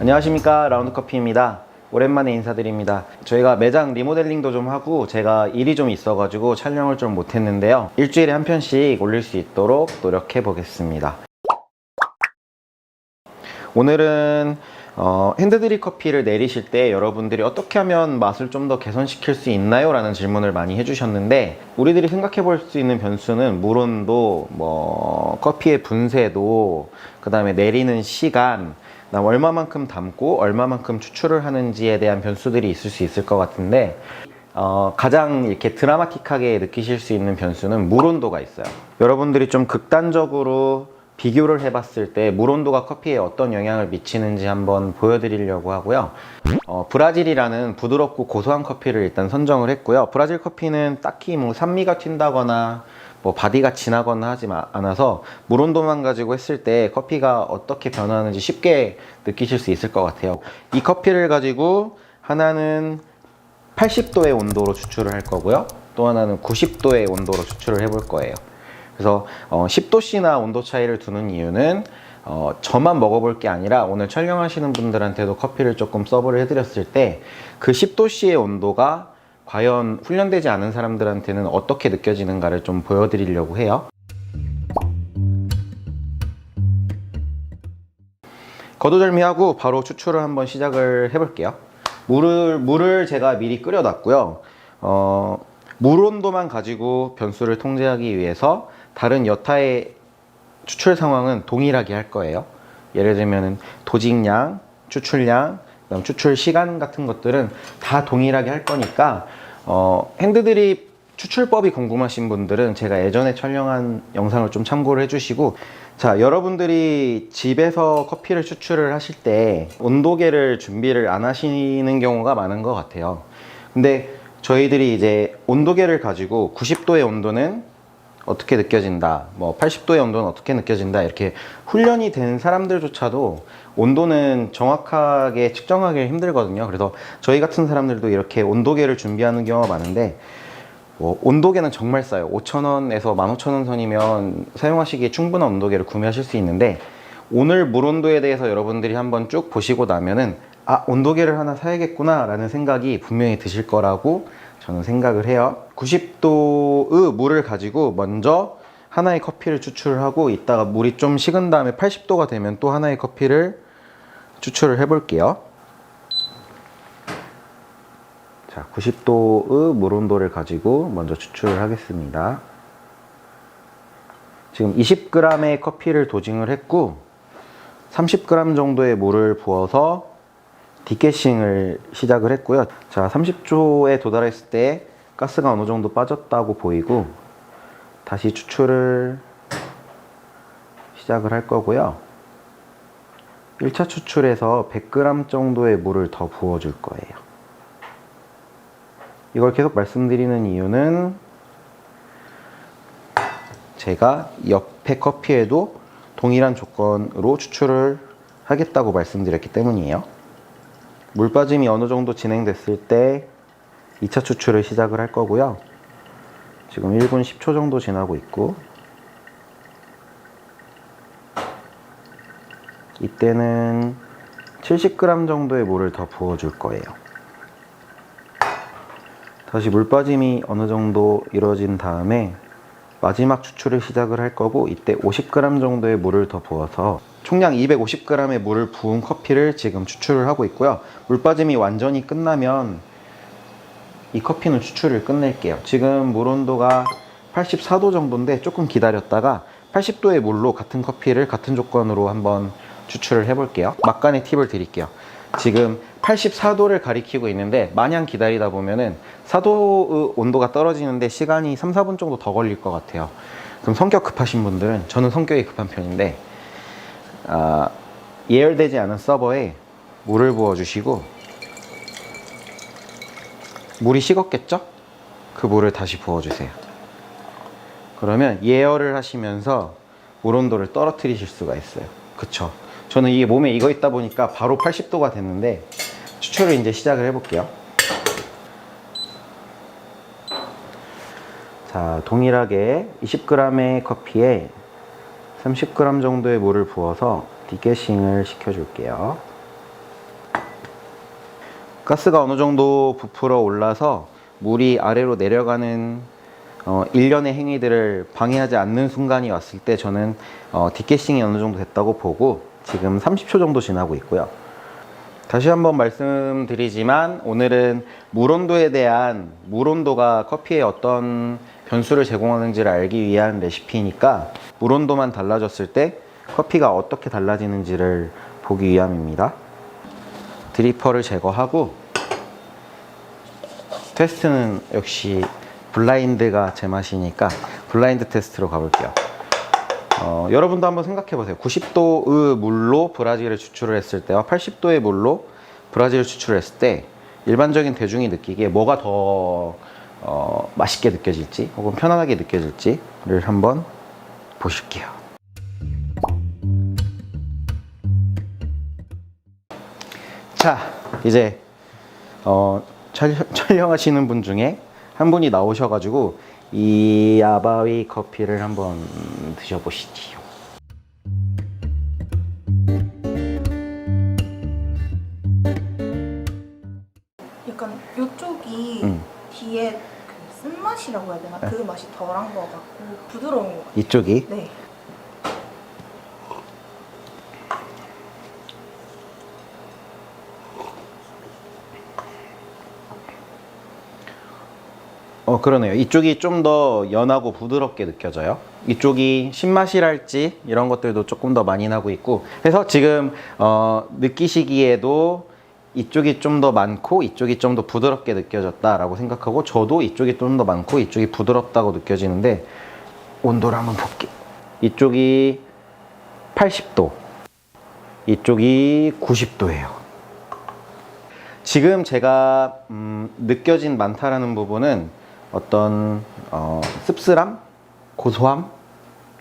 안녕하십니까, 라운드커피입니다. 오랜만에 인사드립니다. 저희가 매장 리모델링도 좀 하고 제가 일이 좀 있어가지고 촬영을 좀 못했는데요, 일주일에 한 편씩 올릴 수 있도록 노력해 보겠습니다. 오늘은 핸드드립 커피를 내리실 때 여러분들이 어떻게 하면 맛을 좀 더 개선시킬 수 있나요? 라는 질문을 많이 해주셨는데, 우리들이 생각해 볼 수 있는 변수는 물 온도, 커피의 분쇄도, 그 다음에 내리는 시간, 얼마만큼 담고 얼마만큼 추출을 하는지에 대한 변수들이 있을 수 있을 것 같은데, 가장 이렇게 드라마틱하게 느끼실 수 있는 변수는 물 온도가 있어요. 여러분들이 좀 극단적으로 비교를 해봤을 때 물 온도가 커피에 어떤 영향을 미치는지 한번 보여드리려고 하고요. 브라질이라는 부드럽고 고소한 커피를 일단 선정을 했고요. 브라질 커피는 딱히 산미가 튄다거나 바디가 진하거나 하지 않아서 물 온도만 가지고 했을 때 커피가 어떻게 변하는지 쉽게 느끼실 수 있을 것 같아요. 이 커피를 가지고 하나는 80도의 온도로 추출을 할 거고요, 또 하나는 90도의 온도로 추출을 해볼 거예요. 그래서 10도씨나 온도 차이를 두는 이유는 저만 먹어볼 게 아니라 오늘 촬영하시는 분들한테도 커피를 조금 서브를 해드렸을 때 그 10도씨의 온도가 과연 훈련되지 않은 사람들한테는 어떻게 느껴지는가를 좀 보여드리려고 해요. 거두절미하고 바로 추출을 한번 시작을 해볼게요. 물을 제가 미리 끓여놨고요. 물 온도만 가지고 변수를 통제하기 위해서 다른 여타의 추출 상황은 동일하게 할 거예요. 예를 들면 도직량, 추출량, 그다음 추출 시간 같은 것들은 다 동일하게 할 거니까 핸드드립 추출법이 궁금하신 분들은 제가 예전에 촬영한 영상을 좀 참고를 해주시고, 자, 여러분들이 집에서 커피를 추출을 하실 때 온도계를 준비를 안 하시는 경우가 많은 것 같아요. 근데 저희들이 이제 온도계를 가지고 90도의 온도는 어떻게 느껴진다, 80도의 온도는 어떻게 느껴진다, 이렇게 훈련이 된 사람들조차도 온도는 정확하게 측정하기 힘들거든요. 그래서 저희 같은 사람들도 이렇게 온도계를 준비하는 경우가 많은데, 온도계는 정말 싸요. 5,000원에서 15,000원 선이면 사용하시기에 충분한 온도계를 구매하실 수 있는데, 오늘 물 온도에 대해서 여러분들이 한번 쭉 보시고 나면은 온도계를 하나 사야겠구나 라는 생각이 분명히 드실 거라고 저는 생각을 해요. 90도의 물을 가지고 먼저 하나의 커피를 추출하고, 이따가 물이 좀 식은 다음에 80도가 되면 또 하나의 커피를 추출을 해 볼게요. 자, 90도의 물 온도를 가지고 먼저 추출을 하겠습니다. 지금 20g의 커피를 도징을 했고 30g 정도의 물을 부어서 디캐싱을 시작을 했고요. 자, 30초에 도달했을 때 가스가 어느 정도 빠졌다고 보이고 다시 추출을 시작을 할 거고요. 1차 추출에서 100g 정도의 물을 더 부어줄 거예요. 이걸 계속 말씀드리는 이유는 제가 옆에 커피에도 동일한 조건으로 추출을 하겠다고 말씀드렸기 때문이에요. 물 빠짐이 어느 정도 진행됐을 때 2차 추출을 시작을 할 거고요. 지금 1분 10초 정도 지나고 있고, 이때는 70g 정도의 물을 더 부어줄 거예요. 다시 물 빠짐이 어느 정도 이루어진 다음에 마지막 추출을 시작을 할 거고, 이때 50g 정도의 물을 더 부어서 총량 250g의 물을 부은 커피를 지금 추출을 하고 있고요. 물 빠짐이 완전히 끝나면 이 커피는 추출을 끝낼게요. 지금 물 온도가 84도 정도인데 조금 기다렸다가 80도의 물로 같은 커피를 같은 조건으로 한번 추출을 해볼게요. 막간의 팁을 드릴게요. 지금 84도를 가리키고 있는데 마냥 기다리다 보면은 4도의 온도가 떨어지는데 시간이 3, 4분 정도 더 걸릴 것 같아요. 그럼 성격 급하신 분들은, 저는 성격이 급한 편인데, 예열되지 않은 서버에 물을 부어 주시고, 물이 식었겠죠? 그 물을 다시 부어 주세요. 그러면 예열을 하시면서 물 온도를 떨어뜨리실 수가 있어요. 그쵸? 저는 이게 몸에 익어 있다 보니까 바로 80도가 됐는데 추출을 이제 시작을 해볼게요. 자, 동일하게 20g의 커피에 30g 정도의 물을 부어서 디캐싱을 시켜줄게요. 가스가 어느 정도 부풀어 올라서 물이 아래로 내려가는 일련의 행위들을 방해하지 않는 순간이 왔을 때 저는 디캐싱이 어느 정도 됐다고 보고 지금 30초 정도 지나고 있고요. 다시 한번 말씀드리지만 오늘은 물온도에 대한 물온도가 커피에 어떤 변수를 제공하는지를 알기 위한 레시피니까 물온도만 달라졌을 때 커피가 어떻게 달라지는지를 보기 위함입니다. 드리퍼를 제거하고 테스트는 역시 블라인드가 제 맛이니까 블라인드 테스트로 가볼게요. 여러분도 한번 생각해 보세요. 90도의 물로 브라질을 추출을 했을 때와 80도의 물로 브라질을 추출을 했을 때 일반적인 대중이 느끼기에 뭐가 더 맛있게 느껴질지 혹은 편안하게 느껴질지를 한번 보실게요. 자, 이제 촬영하시는 분 중에 한 분이 나오셔가지고 이 야바위 커피를 한번 드셔보시지요. 약간 이쪽이 뒤에 그 쓴맛이라고 해야 되나? 그 맛이 덜한 것 같고 부드러운 것 같아요. 이쪽이? 네. 그러네요. 이쪽이 좀 더 연하고 부드럽게 느껴져요. 이쪽이 신맛이랄지 이런 것들도 조금 더 많이 나고 있고 해서 지금 느끼시기에도 이쪽이 좀 더 많고 이쪽이 좀 더 부드럽게 느껴졌다라고 생각하고 저도 이쪽이 좀 더 많고 이쪽이 부드럽다고 느껴지는데 온도를 한번 볼게요. 이쪽이 80도, 이쪽이 90도예요. 지금 제가 느껴진 많다라는 부분은 어떤 씁쓸함, 고소함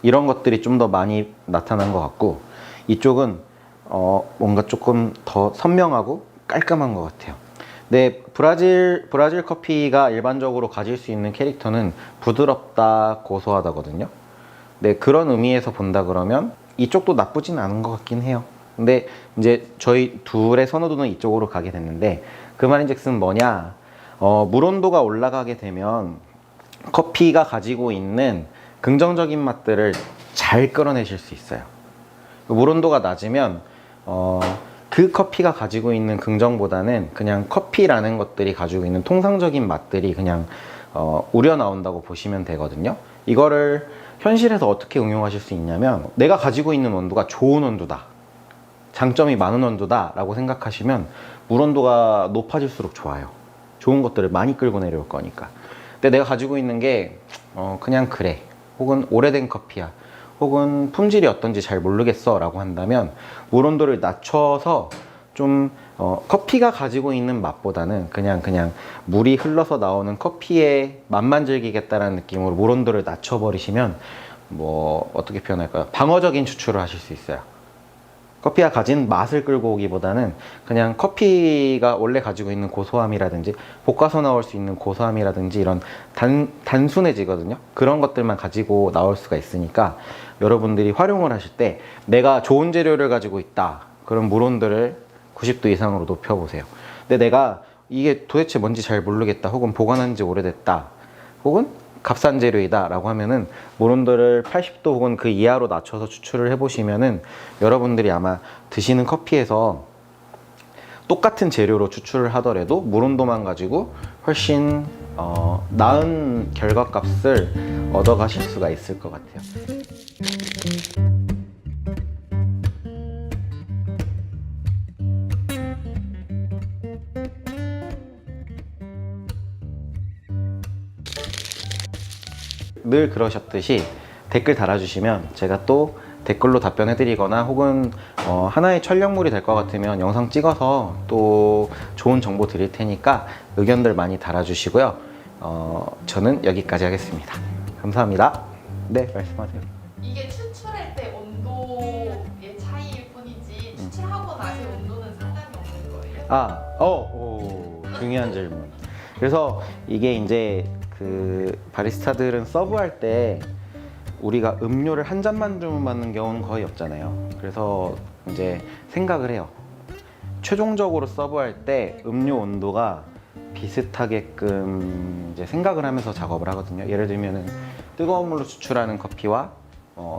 이런 것들이 좀 더 많이 나타난 것 같고 이쪽은 뭔가 조금 더 선명하고 깔끔한 것 같아요. 근데 브라질 커피가 일반적으로 가질 수 있는 캐릭터는 부드럽다, 고소하다거든요. 네, 그런 의미에서 본다 그러면 이쪽도 나쁘진 않은 것 같긴 해요. 근데 이제 저희 둘의 선호도는 이쪽으로 가게 됐는데 그 말인즉슨 뭐냐, 물온도가 올라가게 되면 커피가 가지고 있는 긍정적인 맛들을 잘 끌어내실 수 있어요. 물온도가 낮으면 그 커피가 가지고 있는 긍정보다는 그냥 커피라는 것들이 가지고 있는 통상적인 맛들이 그냥 우려나온다고 보시면 되거든요. 이거를 현실에서 어떻게 응용하실 수 있냐면 내가 가지고 있는 온도가 좋은 온도다, 장점이 많은 온도다 라고 생각하시면 물온도가 높아질수록 좋아요. 좋은 것들을 많이 끌고 내려올 거니까. 근데 내가 가지고 있는 게 그냥 그래, 혹은 오래된 커피야, 혹은 품질이 어떤지 잘 모르겠어 라고 한다면 물온도를 낮춰서 좀 커피가 가지고 있는 맛보다는 그냥 물이 흘러서 나오는 커피의 맛만 즐기겠다라는 느낌으로 물온도를 낮춰버리시면 뭐 어떻게 표현할까요? 방어적인 추출을 하실 수 있어요. 커피가 가진 맛을 끌고 오기보다는 그냥 커피가 원래 가지고 있는 고소함이라든지 볶아서 나올 수 있는 고소함이라든지 이런 단순해지거든요. 그런 것들만 가지고 나올 수가 있으니까 여러분들이 활용을 하실 때 내가 좋은 재료를 가지고 있다, 그럼 물온도를 90도 이상으로 높여보세요. 근데 내가 이게 도대체 뭔지 잘 모르겠다, 혹은 보관한 지 오래됐다, 혹은 값싼 재료이다 라고 하면은 물온도를 80도 혹은 그 이하로 낮춰서 추출을 해보시면은 여러분들이 아마 드시는 커피에서 똑같은 재료로 추출을 하더라도 물온도만 가지고 훨씬 나은 결과값을 얻어가실 수가 있을 것 같아요. 늘 그러셨듯이 댓글 달아주시면 제가 또 댓글로 답변해드리거나 혹은 하나의 촬영물이 될 것 같으면 영상 찍어서 또 좋은 정보 드릴 테니까 의견들 많이 달아주시고요. 저는 여기까지 하겠습니다. 감사합니다. 네, 말씀하세요. 이게 추출할 때 온도의 차이일 뿐이지 추출하고 나서 온도는 상관이 없는 거예요? 중요한 질문. 그래서 이게 이제 그 바리스타들은 서브할 때 우리가 음료를 한 잔만 주문받는 경우는 거의 없잖아요. 그래서 이제 생각을 해요. 최종적으로 서브할 때 음료 온도가 비슷하게끔 이제 생각을 하면서 작업을 하거든요. 예를 들면은 뜨거운 물로 추출하는 커피와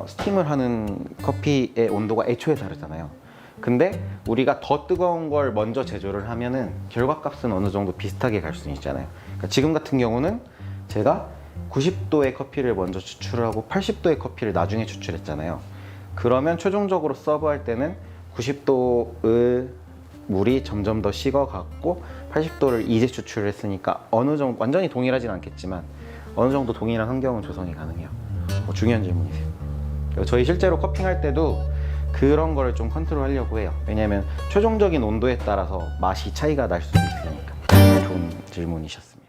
스팀을 하는 커피의 온도가 애초에 다르잖아요. 근데 우리가 더 뜨거운 걸 먼저 제조를 하면은 결과값은 어느 정도 비슷하게 갈 수 있잖아요. 그러니까 지금 같은 경우는 제가 90도의 커피를 먼저 추출을 하고 80도의 커피를 나중에 추출했잖아요. 그러면 최종적으로 서브할 때는 90도의 물이 점점 더 식어갖고 80도를 이제 추출을 했으니까 어느 정도 완전히 동일하진 않겠지만 어느 정도 동일한 환경은 조성이 가능해요. 중요한 질문이세요. 그리고 저희 실제로 커핑할 때도 그런 거를 좀 컨트롤 하려고 해요. 왜냐면 최종적인 온도에 따라서 맛이 차이가 날 수도 있으니까. 좋은 질문이셨습니다.